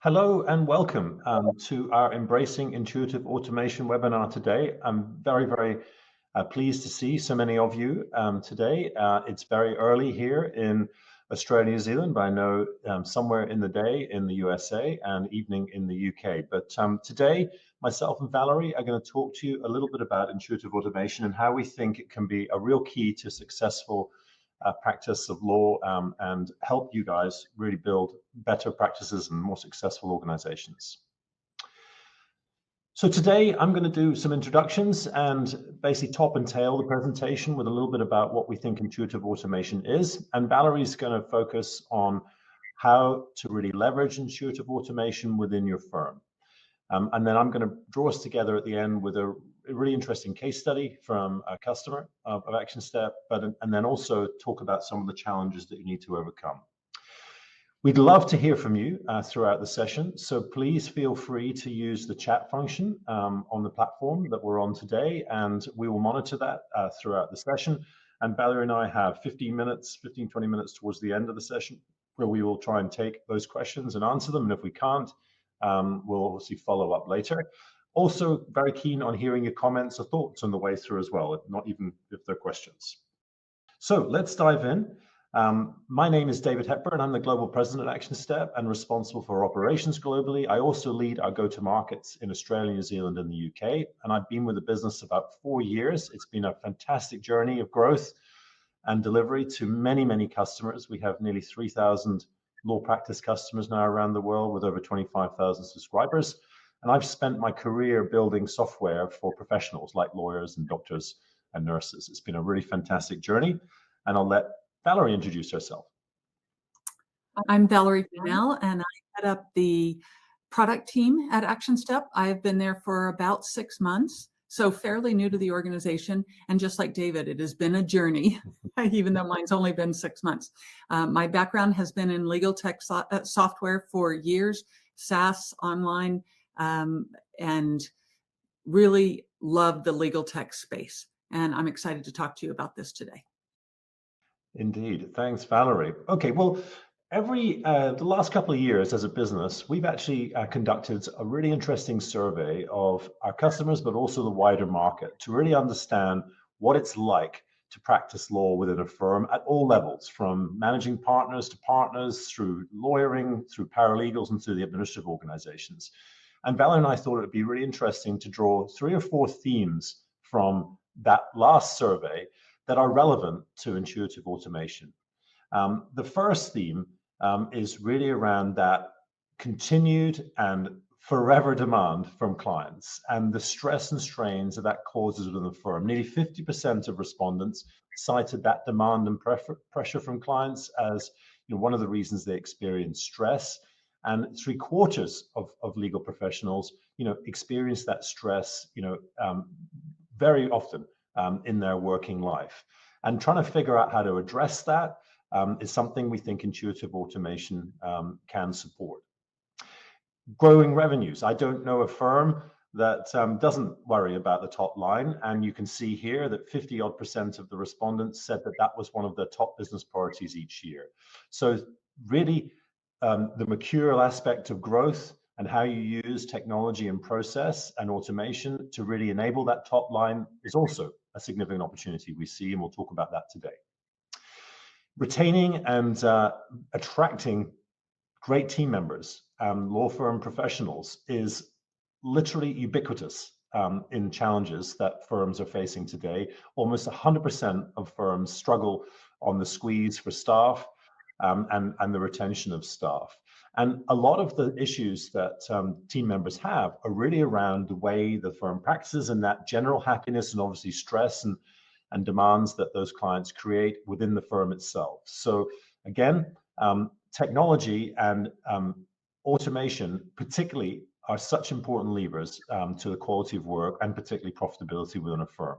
Hello and welcome to our Embracing Intuitive Automation webinar today. I'm very pleased to see so many of you today. It's very early here in Australia, New Zealand, but I know somewhere in the day in the USA and evening in the UK. But today, myself and Valerie are going to talk to you a little bit about intuitive automation and how we think it can be a real key to successful practice of law and help you guys really build better practices and more successful organizations. So today I'm going to do some introductions and basically top and tail the presentation with a little bit about what we think intuitive automation is. And Valerie's going to focus on how to really leverage intuitive automation within your firm. And then I'm going to draw us together at the end with a really interesting case study from a customer of Actionstep, and then also talk about some of the challenges that you need to overcome. We'd love to hear from you throughout the session, so please feel free to use the chat function on the platform that we're on today, and we will monitor that throughout the session. And Valerie and I have 15, 20 minutes towards the end of the session where we will try and take those questions and answer them, and if we can't, we'll obviously follow up later. Also, very keen on hearing your comments or thoughts on the way through as well, not even if they're questions. So let's dive in. My name is David Hepburn. I'm the Global President at Actionstep and responsible for operations globally. I also lead our go-to-markets in Australia, New Zealand, and the UK. And I've been with the business about 4 years. It's been a fantastic journey of growth and delivery to many customers. We have nearly 3,000 law practice customers now around the world with over 25,000 subscribers. And I've spent my career building software for professionals like lawyers and doctors and nurses. It's been a really fantastic journey. And I'll let Valerie introduce herself. I'm Valerie Fennell, and I head up the product team at Actionstep. I've been there for about 6 months, so fairly new to the organization. And just like David, it has been a journey, even though mine's only been 6 months. My background has been in legal tech software for years, SaaS, online, and really love the legal tech space. And I'm excited to talk to you about this today. Indeed. Thanks, Valerie. Okay, well, the last couple of years as a business, we've actually conducted a really interesting survey of our customers, but also the wider market to really understand what it's like to practice law within a firm at all levels, from managing partners to partners, through lawyering, through paralegals, and through the administrative organizations. And Valerie and I thought it would be really interesting to draw 3 or 4 themes from that last survey that are relevant to intuitive automation. The first theme is really around that continued and forever demand from clients and the stress and strains that causes within the firm. Nearly 50% of respondents cited that demand and pressure from clients as one of the reasons they experience stress. And 3/4 of legal professionals, experience that stress, very often in their working life. And trying to figure out how to address that is something we think intuitive automation can support. Growing revenues. I don't know a firm that doesn't worry about the top line. And you can see here that 50% of the respondents said that was one of their top business priorities each year. So really, the mercurial aspect of growth and how you use technology and process and automation to really enable that top line is also a significant opportunity we see, and we'll talk about that today. Retaining and attracting great team members, law firm professionals, is literally ubiquitous in challenges that firms are facing today. Almost 100% of firms struggle on the squeeze for staff and the retention of staff. And a lot of the issues that team members have are really around the way the firm practices and that general happiness and obviously stress and demands that those clients create within the firm itself. So again, technology and automation particularly are such important levers to the quality of work and particularly profitability within a firm.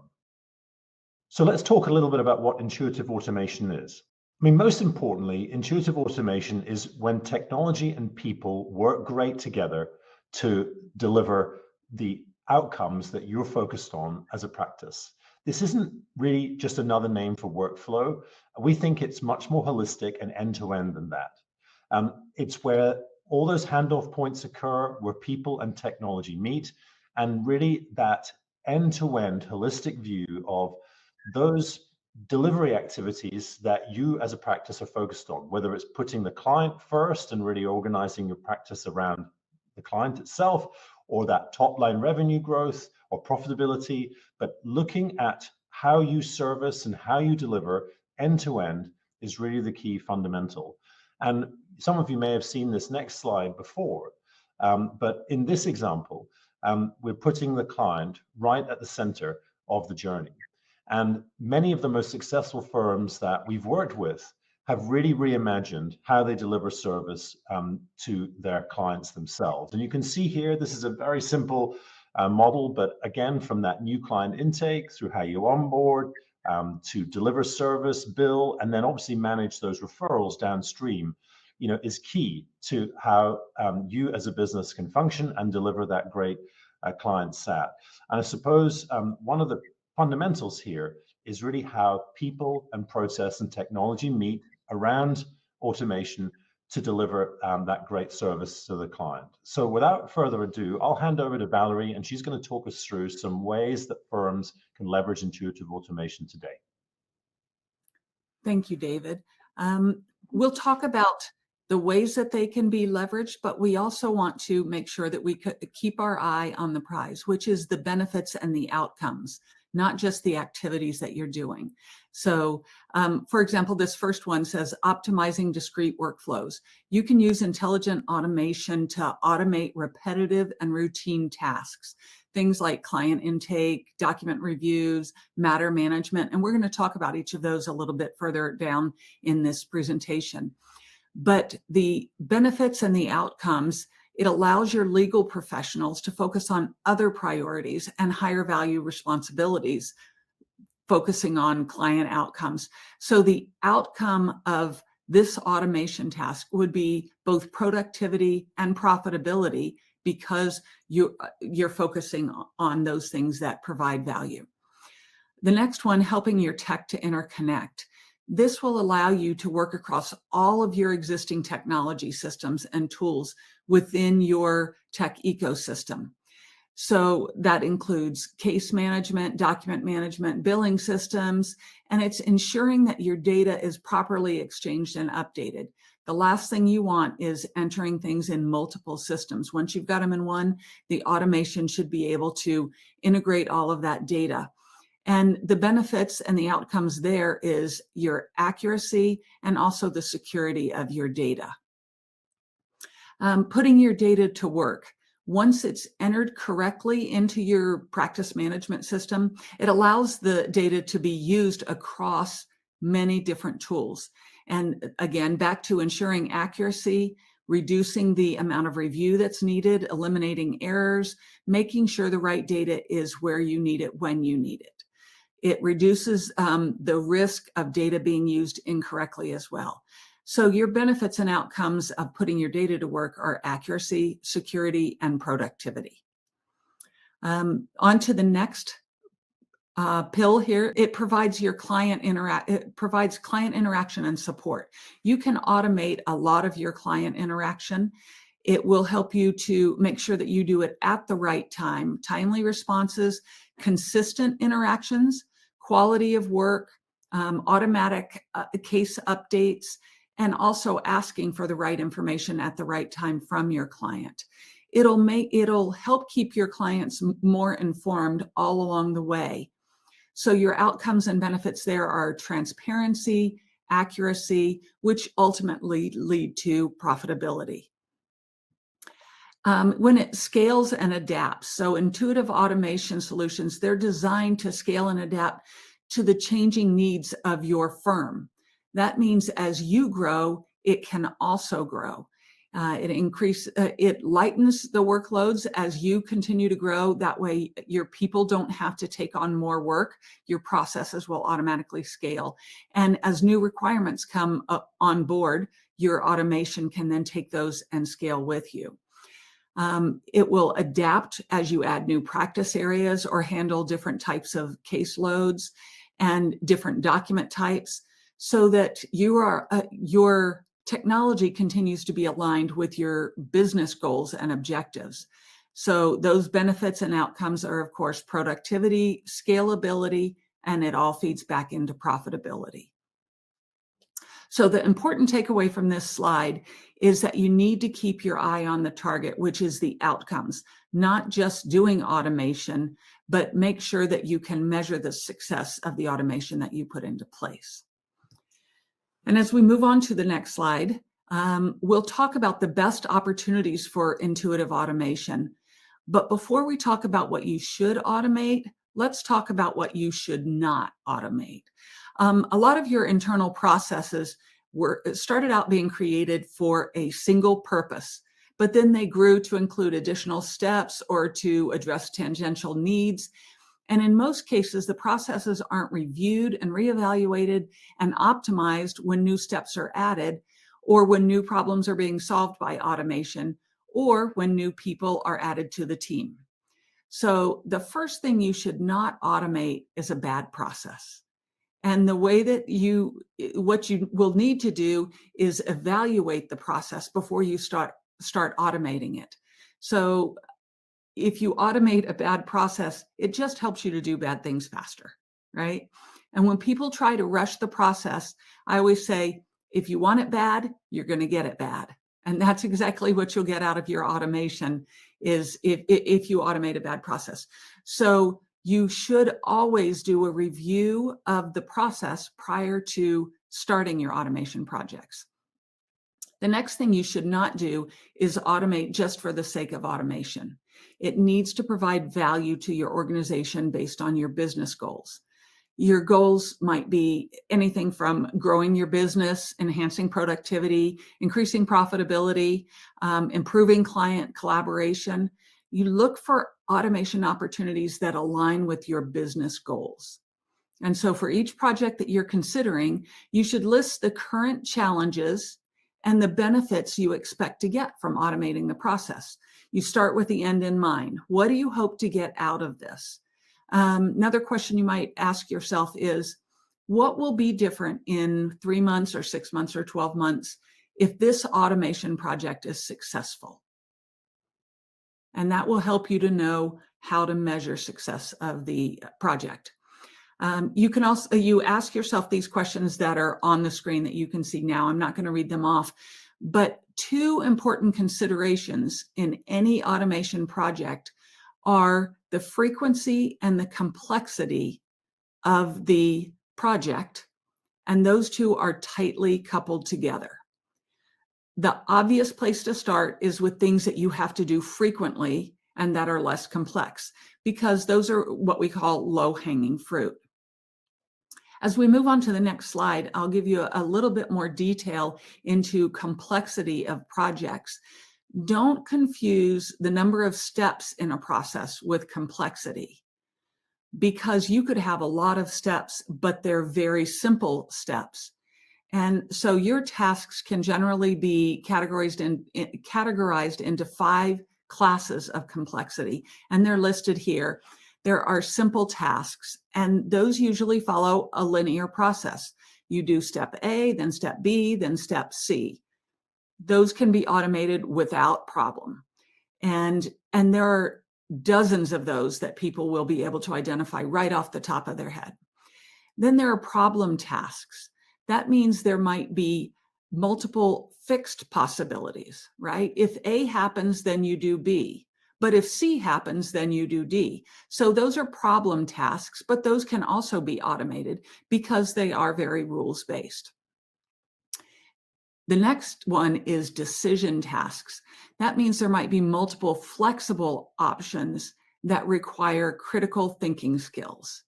So let's talk a little bit about what intuitive automation is. I mean, most importantly, intuitive automation is when technology and people work great together to deliver the outcomes that you're focused on as a practice. This isn't really just another name for workflow. We think it's much more holistic and end-to-end than that. It's where all those handoff points occur where people and technology meet, and really that end-to-end holistic view of those delivery activities that you as a practice are focused on, whether it's putting the client first and really organizing your practice around the client itself, or that top line revenue growth or profitability, but looking at how you service and how you deliver end to end is really the key fundamental. And some of you may have seen this next slide before, but in this example, we're putting the client right at the center of the journey. And many of the most successful firms that we've worked with have really reimagined how they deliver service to their clients themselves. And you can see here, this is a very simple model, but again, from that new client intake through how you onboard, to deliver service, bill, and then obviously manage those referrals downstream, is key to how you as a business can function and deliver that great client sat. And I suppose one of the fundamentals here is really how people and process and technology meet around automation to deliver that great service to the client. So without further ado, I'll hand over to Valerie, and she's going to talk us through some ways that firms can leverage intuitive automation today. Thank you, David. We'll talk about the ways that they can be leveraged, but we also want to make sure that we keep our eye on the prize, which is the benefits and the outcomes, not just the activities that you're doing. So, for example, this first one says optimizing discrete workflows. You can use intelligent automation to automate repetitive and routine tasks, things like client intake, document reviews, matter management, and we're going to talk about each of those a little bit further down in this presentation. But the benefits and the outcomes, it allows your legal professionals to focus on other priorities and higher value responsibilities, focusing on client outcomes. So the outcome of this automation task would be both productivity and profitability because you're focusing on those things that provide value. The next one, helping your tech to interconnect. This will allow you to work across all of your existing technology systems and tools within your tech ecosystem. So that includes case management, document management, billing systems, and it's ensuring that your data is properly exchanged and updated. The last thing you want is entering things in multiple systems. Once you've got them in one, the automation should be able to integrate all of that data. And the benefits and the outcomes there is your accuracy and also the security of your data. Putting your data to work. Once it's entered correctly into your practice management system, it allows the data to be used across many different tools. And again, back to ensuring accuracy, reducing the amount of review that's needed, eliminating errors, making sure the right data is where you need it when you need it. It reduces the risk of data being used incorrectly as well. So your benefits and outcomes of putting your data to work are accuracy, security, and productivity. On to the next pill here. It provides client interaction and support. You can automate a lot of your client interaction. It will help you to make sure that you do it at the right time, timely responses, consistent interactions, quality of work, automatic case updates, and also asking for the right information at the right time from your client. It'll help keep your clients more informed all along the way. So your outcomes and benefits there are transparency, accuracy, which ultimately lead to profitability. When it scales and adapts, so intuitive automation solutions, they're designed to scale and adapt to the changing needs of your firm. That means as you grow, it can also grow. It lightens the workloads as you continue to grow. That way your people don't have to take on more work. Your processes will automatically scale. And as new requirements come up on board, your automation can then take those and scale with you. It will adapt as you add new practice areas or handle different types of caseloads and different document types so that your technology continues to be aligned with your business goals and objectives. So those benefits and outcomes are, of course, productivity, scalability, and it all feeds back into profitability. So the important takeaway from this slide is that you need to keep your eye on the target, which is the outcomes, not just doing automation, but make sure that you can measure the success of the automation that you put into place. And as we move on to the next slide, we'll talk about the best opportunities for intuitive automation. But before we talk about what you should automate, let's talk about what you should not automate. A lot of your internal processes started out being created for a single purpose, but then they grew to include additional steps or to address tangential needs. And in most cases, the processes aren't reviewed and reevaluated and optimized when new steps are added, or when new problems are being solved by automation, or when new people are added to the team. So the first thing you should not automate is a bad process. And the way that what you will need to do is evaluate the process before you start automating it. So if you automate a bad process, it just helps you to do bad things faster, right? And when people try to rush the process, I always say, if you want it bad, you're going to get it bad. And that's exactly what you'll get out of your automation, is if you automate a bad process. So you should always do a review of the process prior to starting your automation projects. The next thing you should not do is automate just for the sake of automation. It needs to provide value to your organization based on your business goals. Your goals might be anything from growing your business, enhancing productivity, increasing profitability, improving client collaboration. You look for automation opportunities that align with your business goals. And so for each project that you're considering, you should list the current challenges and the benefits you expect to get from automating the process. You start with the end in mind. What do you hope to get out of this? Another question you might ask yourself is, what will be different in 3 months or 6 months or 12 months if this automation project is successful? And that will help you to know how to measure success of the project. You ask yourself these questions that are on the screen that you can see now. I'm not going to read them off, but 2 important considerations in any automation project are the frequency and the complexity of the project, and those 2 are tightly coupled together. The obvious place to start is with things that you have to do frequently and that are less complex, because those are what we call low-hanging fruit. As we move on to the next slide, I'll give you a little bit more detail into complexity of projects. Don't confuse the number of steps in a process with complexity, because you could have a lot of steps, but they're very simple steps. And so your tasks can generally be categorized into 5 classes of complexity, and they're listed here. There are simple tasks, and those usually follow a linear process. You do step A, then step B, then step C. Those can be automated without problem. And there are dozens of those that people will be able to identify right off the top of their head. Then there are problem tasks. That means there might be multiple fixed possibilities, right? If A happens, then you do B. But if C happens, then you do D. So those are problem tasks, but those can also be automated because they are very rules-based. The next one is decision tasks. That means there might be multiple flexible options that require critical thinking skills.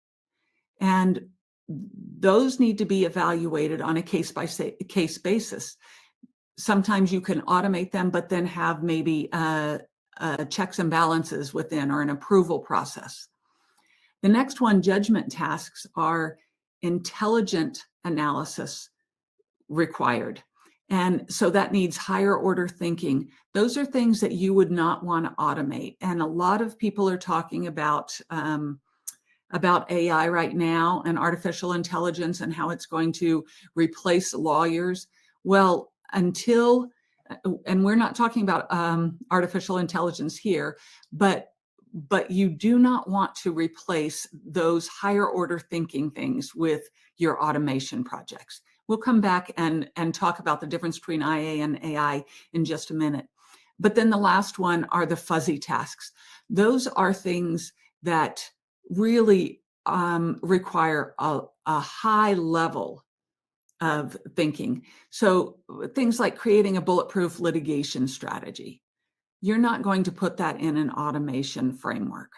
And those need to be evaluated on a case-by-case basis. Sometimes you can automate them, but then have maybe checks and balances within, or an approval process. The next one, judgment tasks, are intelligent analysis required. And so that needs higher order thinking. Those are things that you would not want to automate. And a lot of people are talking about AI right now and artificial intelligence and how it's going to replace lawyers. Well, until, and we're not talking about artificial intelligence here, but you do not want to replace those higher order thinking things with your automation projects. We'll come back and talk about the difference between IA and AI in just a minute. But then the last one are the fuzzy tasks. Those are things that really require a high level of thinking. So things like creating a bulletproof litigation strategy. You're not going to put that in an automation framework.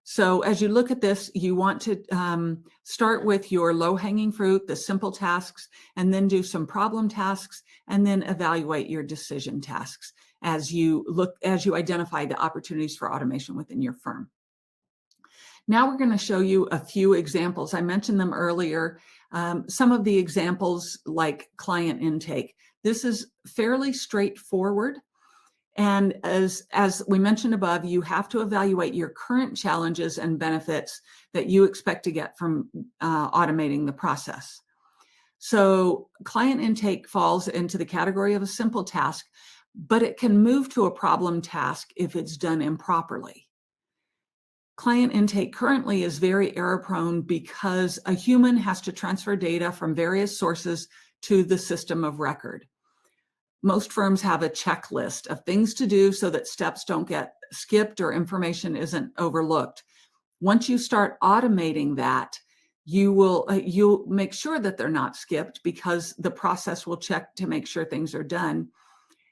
So as you look at this, you want to start with your low-hanging fruit, the simple tasks, and then do some problem tasks, and then evaluate your decision tasks as you identify the opportunities for automation within your firm. Now we're going to show you a few examples. I mentioned them earlier. Some of the examples like client intake. This is fairly straightforward. And as we mentioned above, you have to evaluate your current challenges and benefits that you expect to get from automating the process. So client intake falls into the category of a simple task, but it can move to a problem task if it's done improperly. Client intake currently is very error prone because a human has to transfer data from various sources to the system of record. Most firms have a checklist of things to do so that steps don't get skipped or information isn't overlooked. Once you start automating that, you'll make sure that they're not skipped because the process will check to make sure things are done.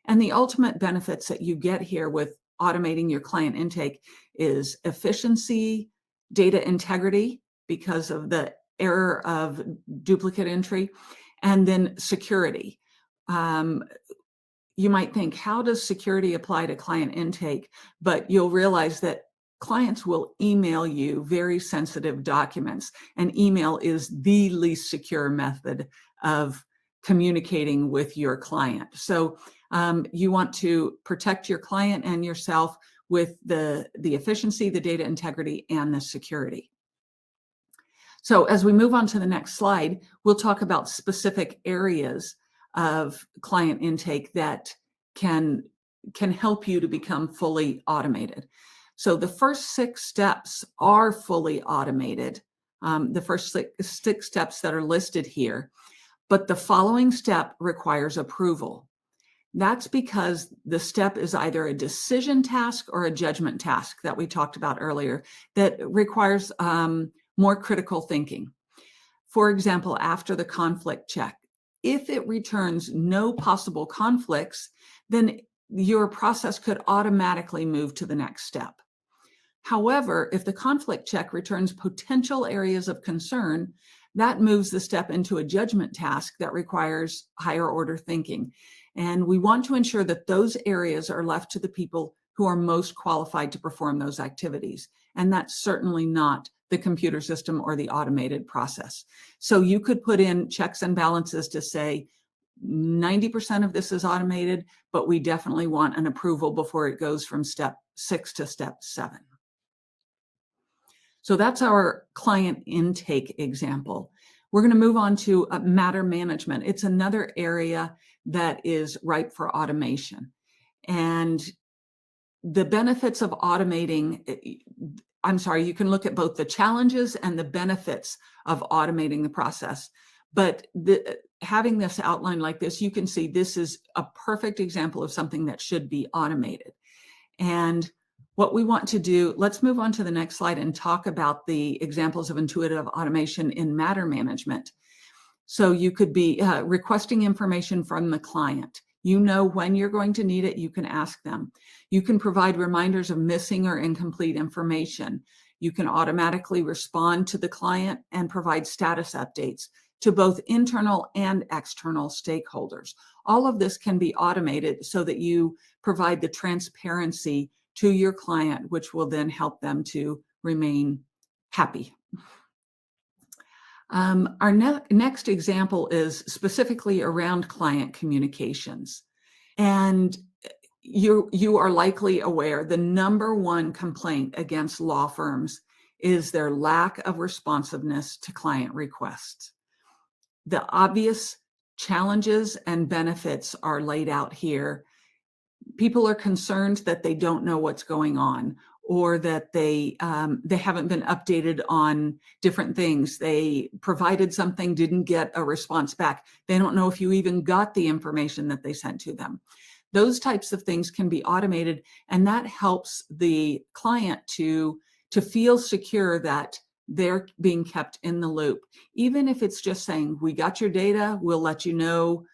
And the ultimate benefits that you get here with automating your client intake is efficiency, data integrity because of the error of duplicate entry, and then security. You might think, how does security apply to client intake? But you'll realize that clients will email you very sensitive documents, and email is the least secure method of communicating with your client. So you want to protect your client and yourself with the efficiency, the data integrity, and the security. So as we move on to the next slide, we'll talk about specific areas of client intake that can help you to become fully automated. So the first 6 steps are fully automated, the first six steps that are listed here, but the following step requires approval. That's because the step is either a decision task or a judgment task that we talked about earlier that requires more critical thinking. For example, after the conflict check, if it returns no possible conflicts, then your process could automatically move to the next step. However, if the conflict check returns potential areas of concern, that moves the step into a judgment task that requires higher order thinking. And we want to ensure that those areas are left to the people who are most qualified to perform those activities. And that's certainly not the computer system or the automated process. So you could put in checks and balances to say 90% of this is automated, but we definitely want an approval before it goes from step 6 to step 7. So that's our client intake example. We're going to move on to matter management. It's another area that is ripe for automation. And the benefits of automating, you can look at both the challenges and the benefits of automating the process. But having this outline like this, you can see this is a perfect example of something that should be automated. And what we want to do, let's move on to the next slide and talk about the examples of intuitive automation in matter management. So you could be requesting information from the client. You know when you're going to need it, you can ask them. You can provide reminders of missing or incomplete information. You can automatically respond to the client and provide status updates to both internal and external stakeholders. All of this can be automated so that you provide the transparency to your client, which will then help them to remain happy. Our next example is specifically around client communications. And you are likely aware the number one complaint against law firms is their lack of responsiveness to client requests. The obvious challenges and benefits are laid out here. People are concerned that they don't know what's going on, or that they haven't been updated on different things. They provided something, didn't get a response back. They don't know if you even got the information that they sent to them. Those types of things can be automated, and that helps the client to feel secure that they're being kept in the loop. Even if it's just saying, we got your data, we'll let you know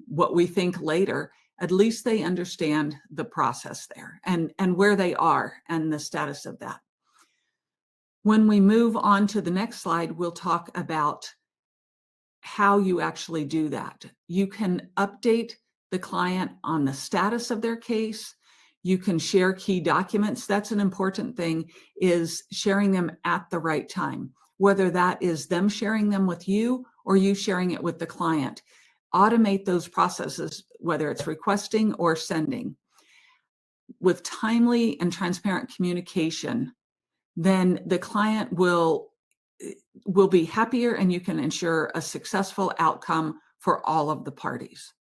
what we think later. At least they understand the process there and where they are and the status of that. When we move on to the next slide, we'll talk about how you actually do that. You can update the client on the status of their case. You can share key documents. That's an important thing, is sharing them at the right time, whether that is them sharing them with you or you sharing it with the client. Automate those processes, whether it's requesting or sending. With timely and transparent communication, then the client will be happier, and you can ensure a successful outcome for all of the parties.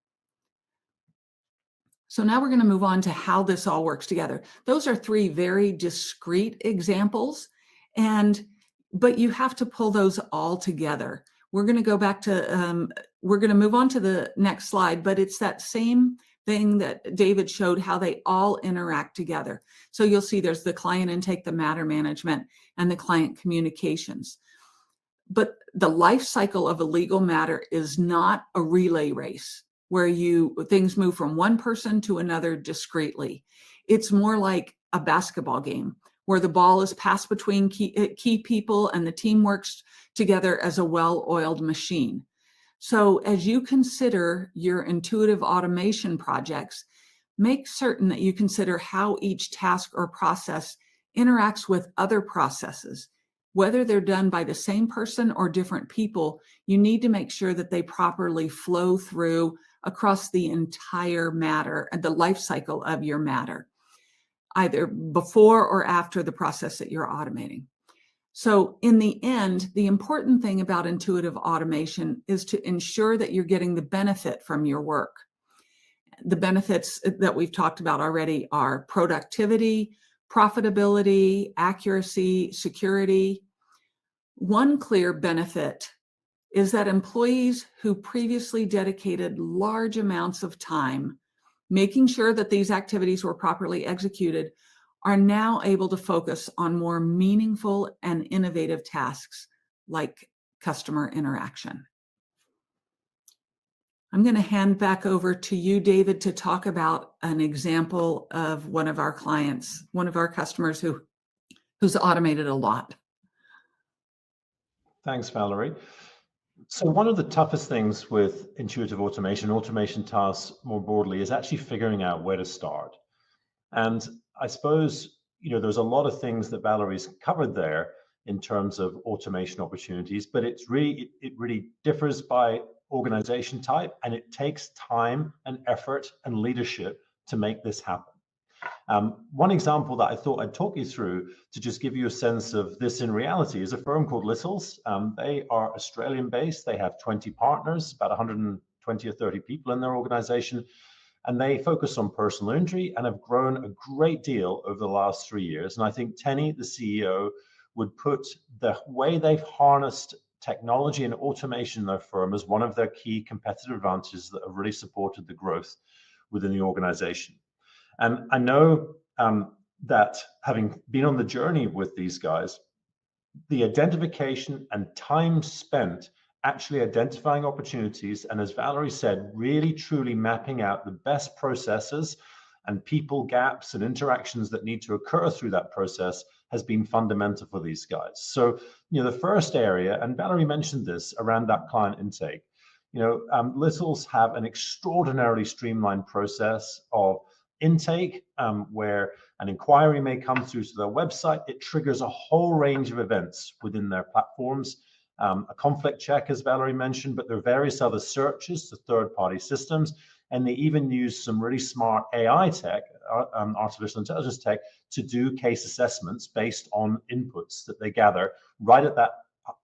So now we're going to move on to how this all works together. Those are three very discrete examples, but you have to pull those all together. We're going to go back to, we're going to move on to the next slide, but it's that same thing that David showed, how they all interact together. So you'll see there's the client intake, the matter management, and the client communications. But the life cycle of a legal matter is not a relay race where things move from one person to another discreetly. It's more like a basketball game where the ball is passed between key people and the team works together as a well-oiled machine. So as you consider your intuitive automation projects, make certain that you consider how each task or process interacts with other processes. Whether they're done by the same person or different people, you need to make sure that they properly flow through across the entire matter and the life cycle of your matter, either before or after the process that you're automating. So in the end, the important thing about intuitive automation is to ensure that you're getting the benefit from your work. The benefits that we've talked about already are productivity, profitability, accuracy, security. One clear benefit is that employees who previously dedicated large amounts of time making sure that these activities were properly executed are now able to focus on more meaningful and innovative tasks like customer interaction. I'm going to hand back over to you, David, to talk about an example of one of our clients, one of our customers who's automated a lot. Thanks, Valerie. So one of the toughest things with intuitive automation tasks more broadly, is actually figuring out where to start. And I suppose, there's a lot of things that Valerie's covered there in terms of automation opportunities, but it really differs by organization type, and it takes time and effort and leadership to make this happen. One example that I thought I'd talk you through to just give you a sense of this in reality is a firm called Littles. They are Australian based. They have 20 partners, about 120 or 30 people in their organization, and they focus on personal injury and have grown a great deal over the last 3 years. And I think Tenny, the CEO, would put the way they've harnessed technology and automation in their firm as one of their key competitive advantages that have really supported the growth within the organization. And I know that having been on the journey with these guys, the identification and time spent actually identifying opportunities, and as Valerie said, really truly mapping out the best processes and people gaps and interactions that need to occur through that process has been fundamental for these guys. So, the first area, and Valerie mentioned this around that client intake, Littles have an extraordinarily streamlined process of intake, where an inquiry may come through to their website. It triggers a whole range of events within their platforms, a conflict check, as Valerie mentioned, but there are various other searches to third-party systems, and they even use some really smart AI tech, artificial intelligence tech, to do case assessments based on inputs that they gather right at that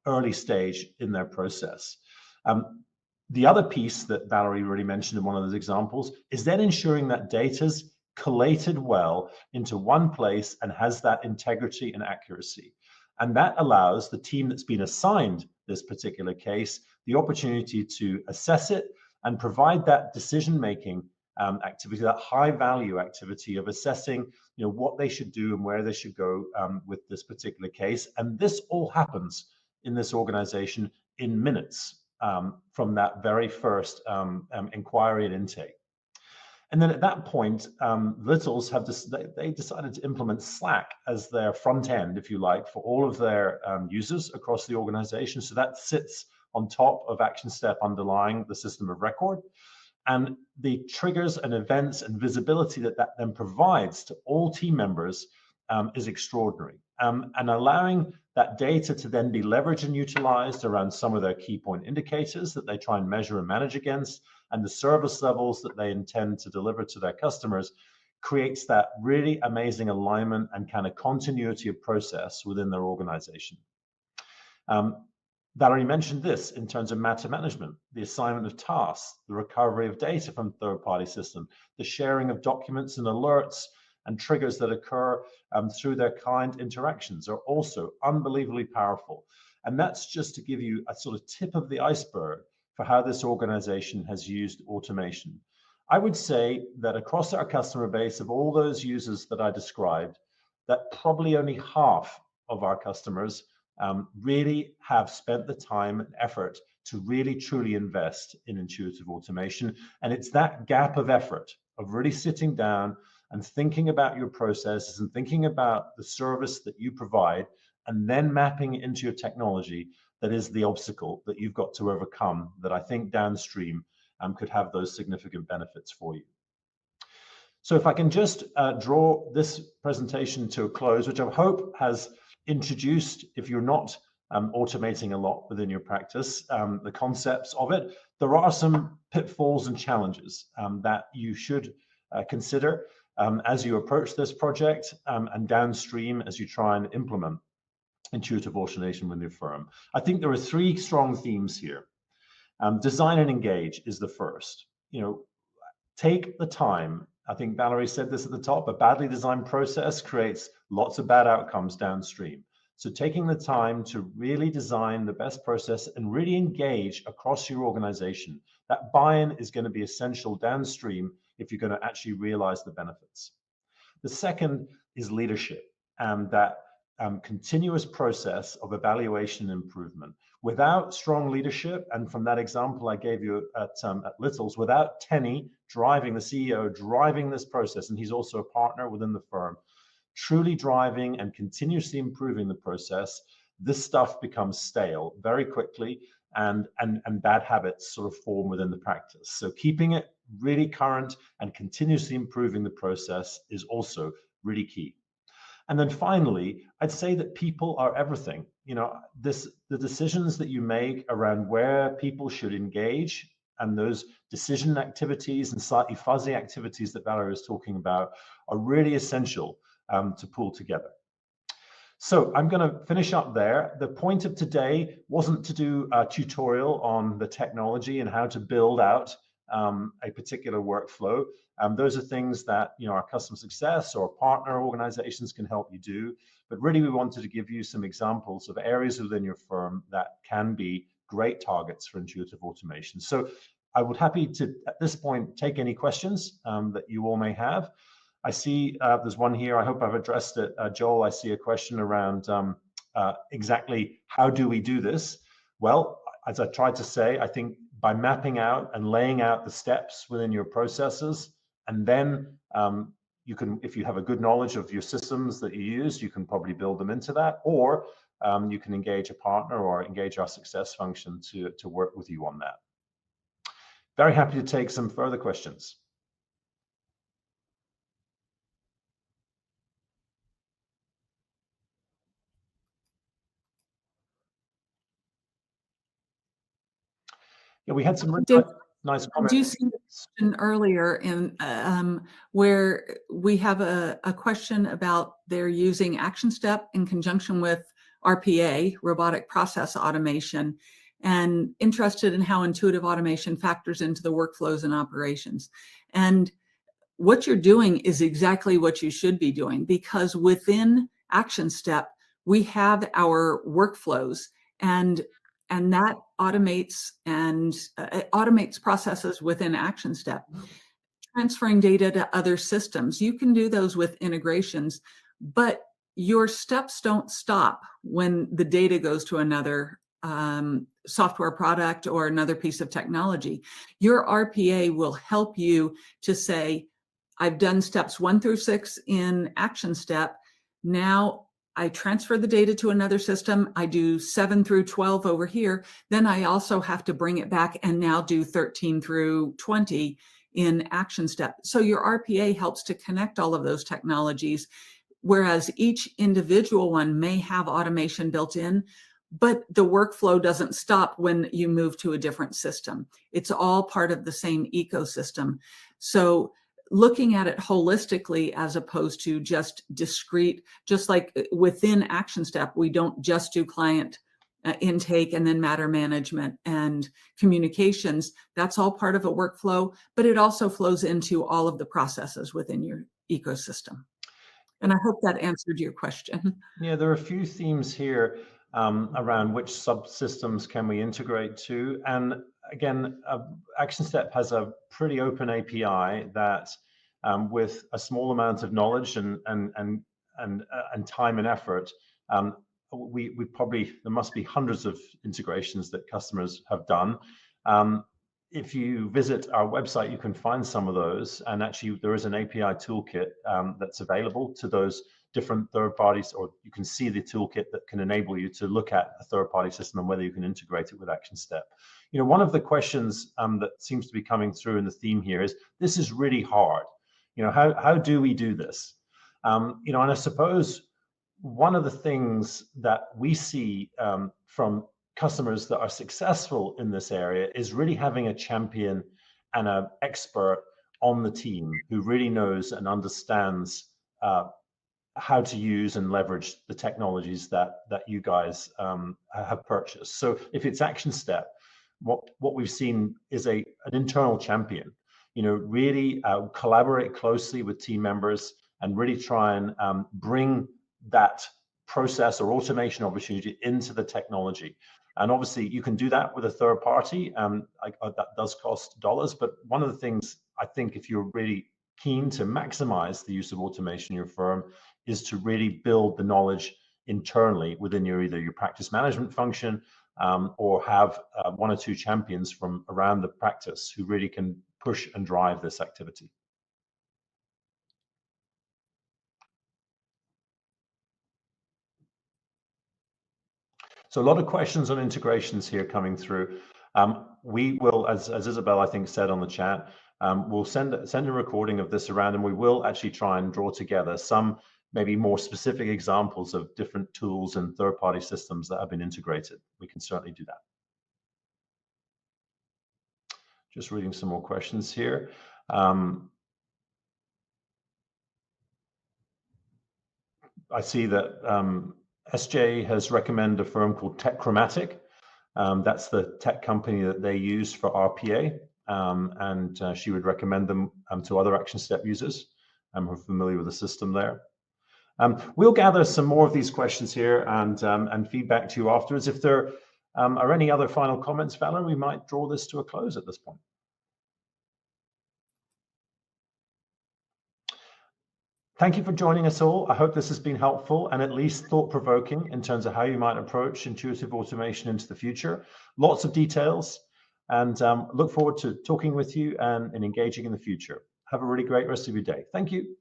early stage in their process. The other piece that Valerie really mentioned in one of those examples is then ensuring that data's collated well into one place and has that integrity and accuracy. And that allows the team that's been assigned this particular case the opportunity to assess it and provide that decision-making activity, that high-value activity of assessing, what they should do and where they should go with this particular case. And this all happens in this organization in minutes from that very first inquiry and intake. And then at that point, Littles they decided to implement Slack as their front end, if you like, for all of their users across the organization. So that sits on top of Actionstep underlying the system of record. And the triggers and events and visibility that then provides to all team members is extraordinary. And allowing that data to then be leveraged and utilized around some of their key point indicators that they try and measure and manage against, and the service levels that they intend to deliver to their customers, creates that really amazing alignment and kind of continuity of process within their organization. Valerie mentioned this in terms of matter management, the assignment of tasks, the recovery of data from third-party systems, the sharing of documents and alerts and triggers that occur through their client interactions are also unbelievably powerful. And that's just to give you a sort of tip of the iceberg for how this organization has used automation. I would say that across our customer base of all those users that I described, that probably only half of our customers really have spent the time and effort to really truly invest in intuitive automation. And it's that gap of effort of really sitting down and thinking about your processes and thinking about the service that you provide and then mapping it into your technology that is the obstacle that you've got to overcome, that I think downstream could have those significant benefits for you. So if I can just draw this presentation to a close, which I hope has introduced, if you're not automating a lot within your practice, the concepts of it, there are some pitfalls and challenges that you should consider as you approach this project and downstream as you try and implement intuitive automation with your firm. I think there are three strong themes here. Design and engage is the first. Take the time. I think Valerie said this at the top, a badly designed process creates lots of bad outcomes downstream. So taking the time to really design the best process and really engage across your organization, that buy-in is going to be essential downstream if you're going to actually realize the benefits. The second is leadership, and that continuous process of evaluation and improvement. Without strong leadership, and from that example I gave you at Littles, without Tenny driving, the CEO driving this process, and he's also a partner within the firm, truly driving and continuously improving the process, this stuff becomes stale very quickly, and bad habits sort of form within the practice. So keeping it really current and continuously improving the process is also really key. And then finally, I'd say that people are everything. The decisions that you make around where people should engage and those decision activities and slightly fuzzy activities that Valerie was talking about are really essential to pull together. So I'm going to finish up there. The point of today wasn't to do a tutorial on the technology and how to build out a particular workflow. Those are things that our customer success or partner organizations can help you do. But really, we wanted to give you some examples of areas within your firm that can be great targets for intuitive automation. So I would happy to, at this point, take any questions that you all may have. I see there's one here. I hope I've addressed it. Joel, I see a question around exactly how do we do this? Well, as I tried to say, I think by mapping out and laying out the steps within your processes, and then you can, if you have a good knowledge of your systems that you use, you can probably build them into that, or you can engage a partner or engage our success function to work with you on that. Very happy to take some further questions. Yeah, we had some really nice comments. Did you see the question earlier in where we have a question about they're using Actionstep in conjunction with RPA, robotic process automation, and interested in how intuitive automation factors into the workflows and operations. And what you're doing is exactly what you should be doing, because within Actionstep, we have our workflows, and that automates automates processes within Actionstep. Transferring data to other systems, you can do those with integrations, but your steps don't stop when the data goes to another software product or another piece of technology. Your RPA will help you to say, I've done steps 1 through 6 in Actionstep. Now I transfer the data to another system. I do 7 through 12 over here. Then I also have to bring it back and now do 13 through 20 in Actionstep. So your RPA helps to connect all of those technologies, whereas each individual one may have automation built in, but the workflow doesn't stop when you move to a different system. It's all part of the same ecosystem. So looking at it holistically as opposed to just discrete, just like within Actionstep, we don't just do client intake and then matter management and communications. That's all part of a workflow, but it also flows into all of the processes within your ecosystem. And I hope that answered your question. Yeah, there are a few themes here around which subsystems can we integrate to. And again, Actionstep has a pretty open API that with a small amount of knowledge and time and effort, we probably, there must be hundreds of integrations that customers have done. If you visit our website, you can find some of those. And actually, there is an API toolkit that's available to those different third parties, or you can see the toolkit that can enable you to look at a third-party system and whether you can integrate it with Actionstep. You know, one of the questions that seems to be coming through in the theme here is, this is really hard. You know, how do we do this? You know, and I suppose one of the things that we see from customers that are successful in this area is really having a champion and an expert on the team who really knows and understands how to use and leverage the technologies that you guys have purchased. So if it's Actionstep, what we've seen is an internal champion, you know, really collaborate closely with team members and really try and bring that process or automation opportunity into the technology. And obviously you can do that with a third party. That does cost dollars, but one of the things I think, if you're really keen to maximize the use of automation in your firm, is to really build the knowledge internally within either your practice management function or have 1 or 2 champions from around the practice who really can push and drive this activity. So a lot of questions on integrations here coming through. We will, as Isabel, I think, said on the chat, we'll send a recording of this around, and we will actually try and draw together some maybe more specific examples of different tools and third-party systems that have been integrated. We can certainly do that. Just reading some more questions here. I see that SJ has recommended a firm called Techchromatic. That's the tech company that they use for RPA, and she would recommend them to other Actionstep users who are familiar with the system there. We'll gather some more of these questions here and feedback to you afterwards. If there are any other final comments, Valerie, we might draw this to a close at this point. Thank you for joining us all. I hope this has been helpful and at least thought-provoking in terms of how you might approach intuitive automation into the future. Lots of details, and look forward to talking with you and engaging in the future. Have a really great rest of your day. Thank you.